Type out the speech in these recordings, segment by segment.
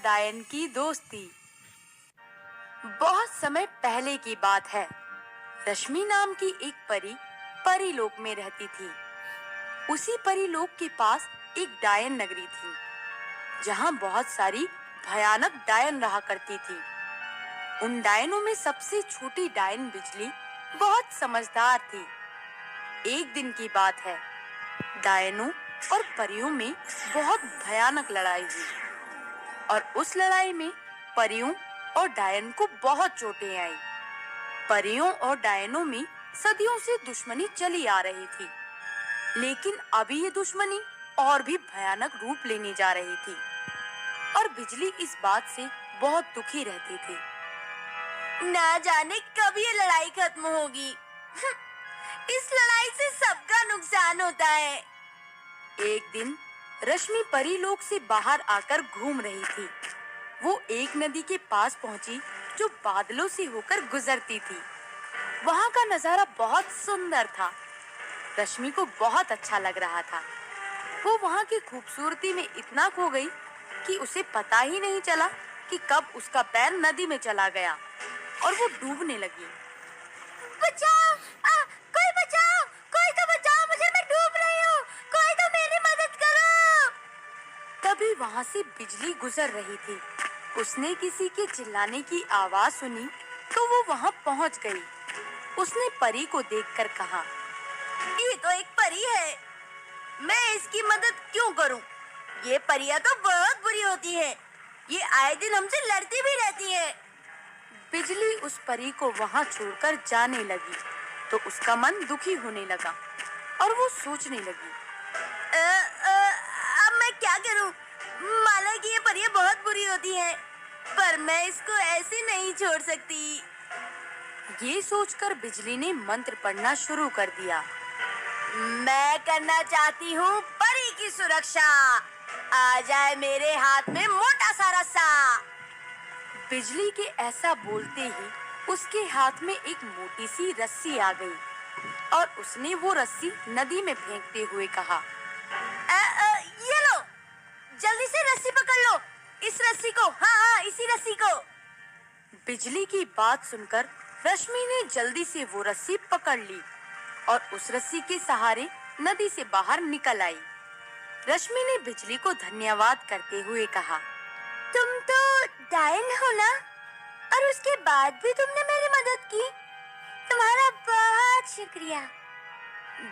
डायन की दोस्ती। बहुत समय पहले की बात है। रश्मि नाम की एक परी परीलोक में रहती थी। उसी परीलोक के पास एक डायन नगरी थी, जहां बहुत सारी भयानक डायन रहा करती थी। उन डायनों में सबसे छोटी डायन बिजली बहुत समझदार थी। एक दिन की बात है, डायनों और परियों में बहुत भयानक लड़ाई हुई और उस लड़ाई में परियों और डायन को बहुत चोटें आई। परियों और डायनों में सदियों से दुश्मनी चली आ रही थी, लेकिन अभी ये दुश्मनी और भी भयानक रूप लेने जा रही थी और बिजली इस बात से बहुत दुखी रहती थी। ना जाने कब ये लड़ाई खत्म होगी। इस लड़ाई से सबका नुकसान होता है। एक दिन रश्मि परीलोक से बाहर आकर घूम रही थी। वो एक नदी के पास पहुंची जो बादलों से होकर गुजरती थी। वहां का नजारा बहुत सुंदर था। रश्मि को बहुत अच्छा लग रहा था। वो वहां की खूबसूरती में इतना खो गई कि उसे पता ही नहीं चला कि कब उसका पैर नदी में चला गया और वो डूबने लगी। बचाओ! कोई बचाओ! कोई तो बचाओ मुझे, मैं डूब रही हूँ। कोई तो मेरी मदद करो। तभी वहां से बिजली गुजर रही थी। उसने किसी के चिल्लाने की आवाज सुनी तो वो वहां पहुंच गई। उसने परी को देखकर कहा, ये तो एक परी है, मैं इसकी मदद क्यों करूं? ये परियां तो बहुत बुरी होती हैं। ये आए दिन हमसे लड़ती भी रहती हैं। बिजली उस परी को वहां छोड़कर जाने लगी तो उसका मन दुखी होने लगा और वो सोचने लगी, अब मैं क्या करूं? माना कि ये परियां बहुत बुरी होती हैं, पर मैं इसको ऐसे नहीं छोड़ सकती। ये सोचकर बिजली ने मंत्र पढ़ना शुरू कर दिया। मैं करना चाहती हूँ परी की सुरक्षा। आ जाए मेरे हाथ में मोटा सा रस्सा। बिजली के ऐसा बोलते ही उसके हाथ में एक मोटी सी रस्सी आ गई और उसने वो रस्सी नदी में फेंकते हुए कहा, ये लो, जल्दी से रस्सी पकड़ लो। इस रस्सी को, हाँ, इसी रस्सी को। बिजली की बात सुनकर रश्मि ने जल्दी से वो रस्सी पकड़ ली और उस रस्सी के सहारे नदी से बाहर निकल आई। रश्मि ने बिजली को धन्यवाद करते हुए कहा, तुम तो डायन हो ना, और उसके बाद भी तुमने मेरी मदद की। तुम्हारा बहुत शुक्रिया।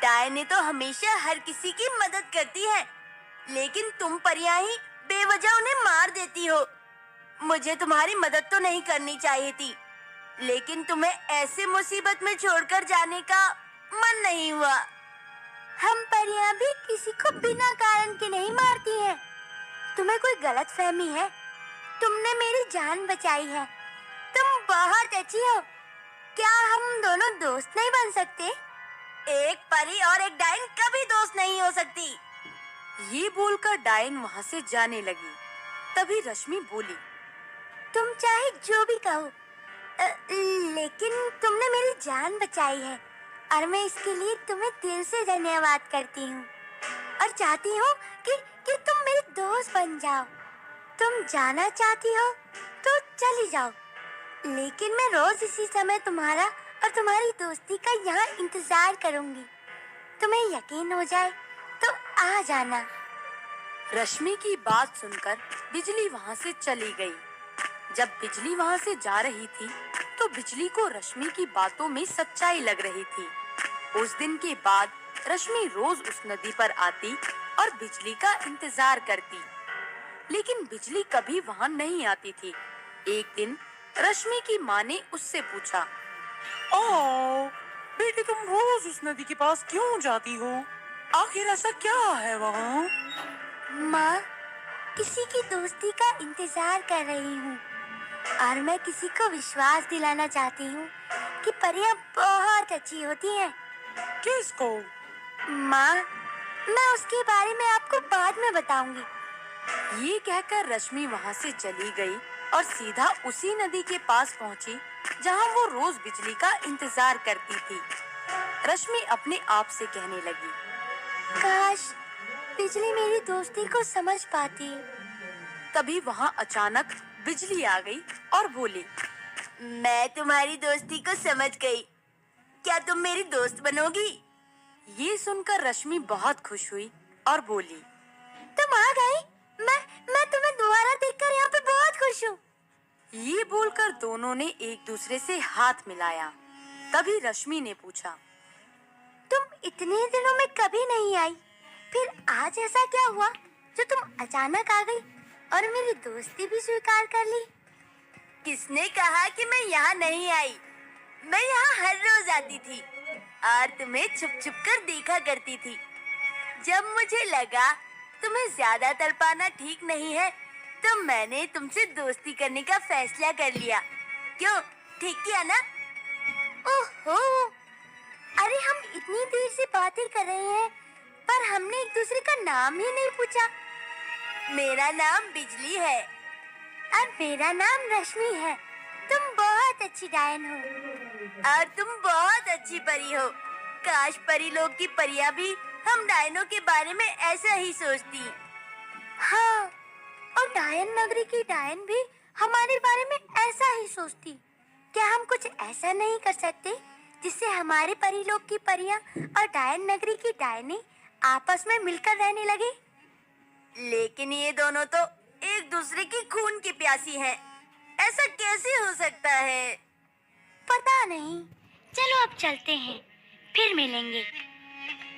डायन तो हमेशा हर किसी की मदद करती है, लेकिन तुम परियां ही बेवजह उन्हें मार देती हो। मुझे तुम्हारी मदद तो नहीं करनी चाहिए थी, लेकिन तुम्हें ऐसे मुसीबत में छोड़कर जाने का मन नहीं हुआ। हम परियां भी किसी को बिना कारण के नहीं मारती हैं। तुम्हें कोई गलतफहमी है। तुमने मेरी जान बचाई है। तुम बहुत अच्छी हो। क्या हम दोनों दोस्त नहीं बन सकते? एक परी और एक डायन कभी दोस्त नहीं हो सकती। ये बोलकर डायन वहां से जाने लगी। तभी रश्मि बोली, तुम चाहे जो भी कहो, लेकिन तुमने मेरी जान बचाई है और मैं इसके लिए तुम्हें दिल से धन्यवाद करती हूँ और चाहती हूँ कि तुम मेरी दोस्त बन जाओ। तुम जाना चाहती हो तो चली जाओ, लेकिन मैं रोज इसी समय तुम्हारा और तुम्हारी दोस्ती का यहाँ इंतजार करूंगी। तुम्हें यकीन हो जाए तो आ जाना। रश्मि की बात सुनकर बिजली वहां से चली गई। जब बिजली वहां से जा रही थी तो बिजली को रश्मि की बातों में सच्चाई लग रही थी। उस दिन के बाद रश्मि रोज उस नदी पर आती और बिजली का इंतजार करती, लेकिन बिजली कभी वहां नहीं आती थी। एक दिन रश्मि की माँ ने उससे पूछा, ओ बेटी, तुम रोज उस नदी के पास क्यों जाती हो? आखिर ऐसा क्या है वहाँ? माँ, किसी की दोस्ती का इंतजार कर रही हूँ और मैं किसी को विश्वास दिलाना चाहती हूँ कि परियां बहुत अच्छी होती हैं। किसको? माँ, मैं उसके बारे में आपको बाद में बताऊंगी। ये कहकर रश्मि वहां से चली गई और सीधा उसी नदी के पास पहुंची जहां वो रोज बिजली का इंतजार करती थी। रश्मि अपने आप से कहने लगी, काश बिजली मेरी दोस्ती को समझ पाती। तभी वहाँ अचानक बिजली आ गई और बोली, मैं तुम्हारी दोस्ती को समझ गई। क्या तुम मेरी दोस्त बनोगी? ये सुनकर रश्मि बहुत खुश हुई और बोली, तुम आ गई। मैं तुम्हें दोबारा देखकर यहाँ पे बहुत खुश हूँ। ये बोलकर दोनों ने एक दूसरे से हाथ मिलाया। तभी रश्मि ने पूछा, तुम इतने दिनों में कभी नहीं आई, फिर आज ऐसा क्या हुआ जो तुम अचानक आ गई और मेरी दोस्ती भी स्वीकार कर ली? किसने कहा कि मैं यहाँ नहीं आई? मैं यहाँ हर रोज आती थी और तुम्हें छुप छुप कर देखा करती थी। जब मुझे लगा तुम्हें ज्यादा तड़पाना ठीक नहीं है, तो मैंने तुमसे दोस्ती करने का फैसला कर लिया। क्यों, ठीक किया ना? ओहो, अरे हम इतनी देर से बातें कर रहे हैं पर हमने एक दूसरे का नाम ही नहीं पूछा। मेरा नाम बिजली है और मेरा नाम रश्मि है। तुम बहुत अच्छी डायन हो और तुम बहुत अच्छी परी हो। काश परी लोग की परियां भी हम डायनों के बारे में ऐसा ही सोचती। हाँ, और डायन नगरी की डायन भी हमारे बारे में ऐसा ही सोचती। क्या हम कुछ ऐसा नहीं कर सकते जिससे हमारे परी लोग की परियां और डायन नगरी की डायनें आपस में मिलकर रहने लगे? लेकिन ये दोनों तो एक दूसरे की खून की प्यासी हैं। ऐसा कैसे हो सकता है? पता नहीं। चलो अब चलते हैं, फिर मिलेंगे।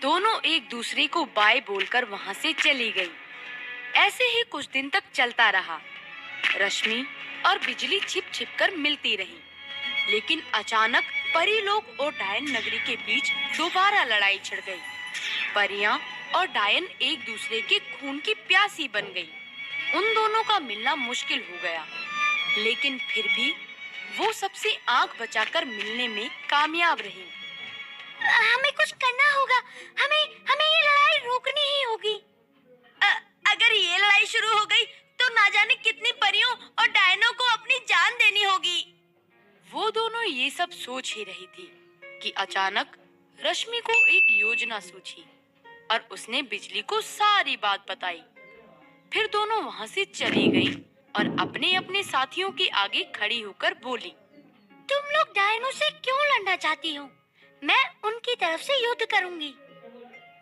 दोनों एक दूसरे को बाय बोलकर वहाँ से चली गई। ऐसे ही कुछ दिन तक चलता रहा। रश्मि और बिजली छिप छिप कर मिलती रही, लेकिन अचानक परी लोग और डायन नगरी के बीच दोबारा लड़ाई छिड़ गई। परियां और डायन एक दूसरे के खून की प्यासी बन गई। उन दोनों का मिलना मुश्किल हो गया, लेकिन फिर भी वो सबसे आंख बचाकर मिलने में कामयाब रही। हमें कुछ करना होगा। हमें ये लड़ाई रोकनी ही होगी। अगर ये लड़ाई शुरू हो गई तो ना जाने कितनी परियों और डायनों को अपनी जान देनी होगी। वो दोनों ये सब सोच ही रही थी कि अचानक रश्मि को एक योजना सूझी और उसने बिजली को सारी बात बताई। फिर दोनों वहाँ से चली गईं और अपने अपने साथियों के आगे खड़ी होकर बोली, तुम लोग डायनों से क्यों लड़ना चाहती हो? मैं उनकी तरफ से युद्ध करूंगी।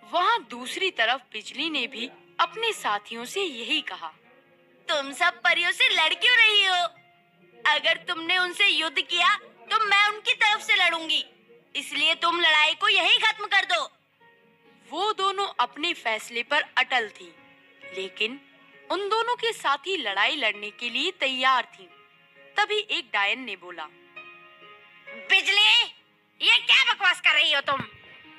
वहाँ दूसरी तरफ बिजली ने भी अपने साथियों से यही कहा, तुम सब परियों से लड़ क्यों रही हो? अगर तुमने उनसे युद्ध किया तो मैं उनकी तरफ से लड़ूंगी, इसलिए तुम लड़ाई को यहीं खत्म कर दो। वो दोनों अपने फैसले पर अटल थी, लेकिन उन दोनों के साथी लड़ाई लड़ने के लिए तैयार थीं। तभी एक डायन ने बोला, बिजली, ये क्या बकवास कर रही हो तुम?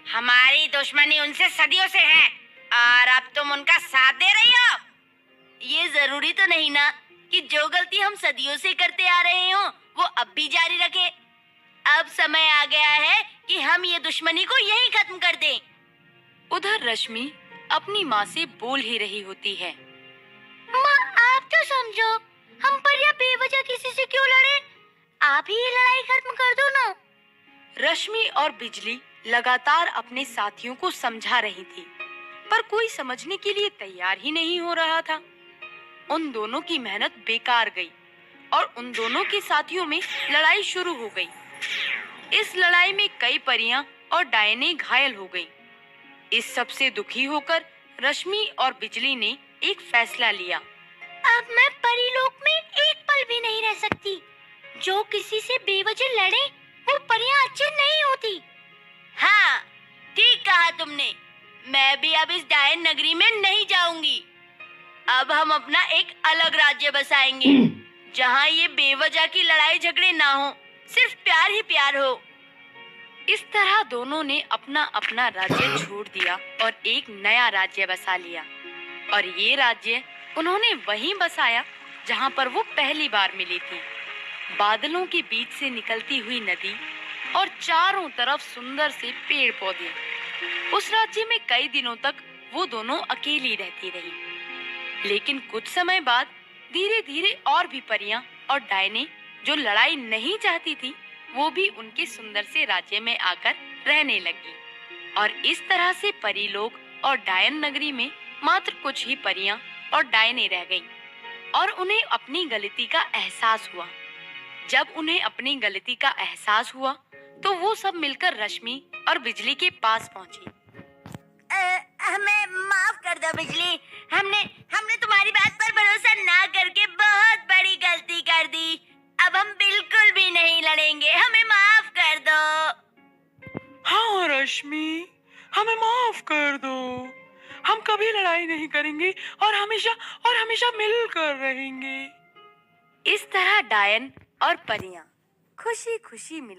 हमारी दुश्मनी उनसे सदियों से है और अब तुम उनका साथ दे रही हो। ये जरूरी तो नहीं ना कि जो गलती हम सदियों से करते आ रहे हो वो अब भी जारी रखे। अब समय आ गया है कि हम ये दुश्मनी को यहीं खत्म कर दें। उधर रश्मि अपनी माँ से बोल ही रही होती है, माँ, आप तो समझो, हम परियां बेवजह किसी से क्यों लड़े? आप ही ये लड़ाई खत्म कर दो ना। रश्मि और बिजली लगातार अपने साथियों को समझा रही थी, पर कोई समझने के लिए तैयार ही नहीं हो रहा था। उन दोनों की मेहनत बेकार गई और उन दोनों के साथियों में लड़ाई शुरू हो गई। इस लड़ाई में कई परियां और डायनें घायल हो गईं। इस सब से दुखी होकर रश्मि और बिजली ने एक फैसला लिया। अब मैं परीलोक में एक पल भी नहीं रह सकती। जो किसी से बेवजह लड़े वो परियां अच्छी नहीं होती। हाँ, ठीक कहा तुमने। मैं भी अब इस डायन नगरी में नहीं जाऊंगी। अब हम अपना एक अलग राज्य बसाएंगे, जहाँ ये बेवजह की लड़ाई झगड़े ना हो, सिर्फ प्यार ही प्यार हो। इस तरह दोनों ने अपना अपना राज्य छोड़ दिया और एक नया राज्य बसा लिया। और ये राज्य उन्होंने वहीं बसाया जहाँ पर वो पहली बार मिली थी। बादलों के बीच से निकलती हुई नदी और चारों तरफ सुंदर से पेड़ पौधे। उस राज्य में कई दिनों तक वो दोनों अकेली रहती रही, लेकिन कुछ समय बाद धीरे धीरे और भी परियां और डायनें जो लड़ाई नहीं चाहती थी, वो भी उनके सुंदर से राज्य में आकर रहने लगी। और इस तरह से परीलोक और डायन नगरी में मात्र कुछ ही परियां और डायनें रह गईं। और उन्हें अपनी गलती का एहसास हुआ। जब उन्हें अपनी गलती का एहसास हुआ तो वो सब मिलकर रश्मि और बिजली के पास पहुंची। हमें माफ कर दो बिजली। हमने हमने तुम्हारी बात पर भरोसा ना करके बहुत बड़ी गलती कर दी। अब हम बिल्कुल भी नहीं लड़ेंगे। हमें माफ कर दो। हाँ रश्मि, हमें माफ कर दो। हम कभी लड़ाई नहीं करेंगे और हमेशा मिलकर रहेंगे। इस तरह डायन और परियां खुशी खुशी मिल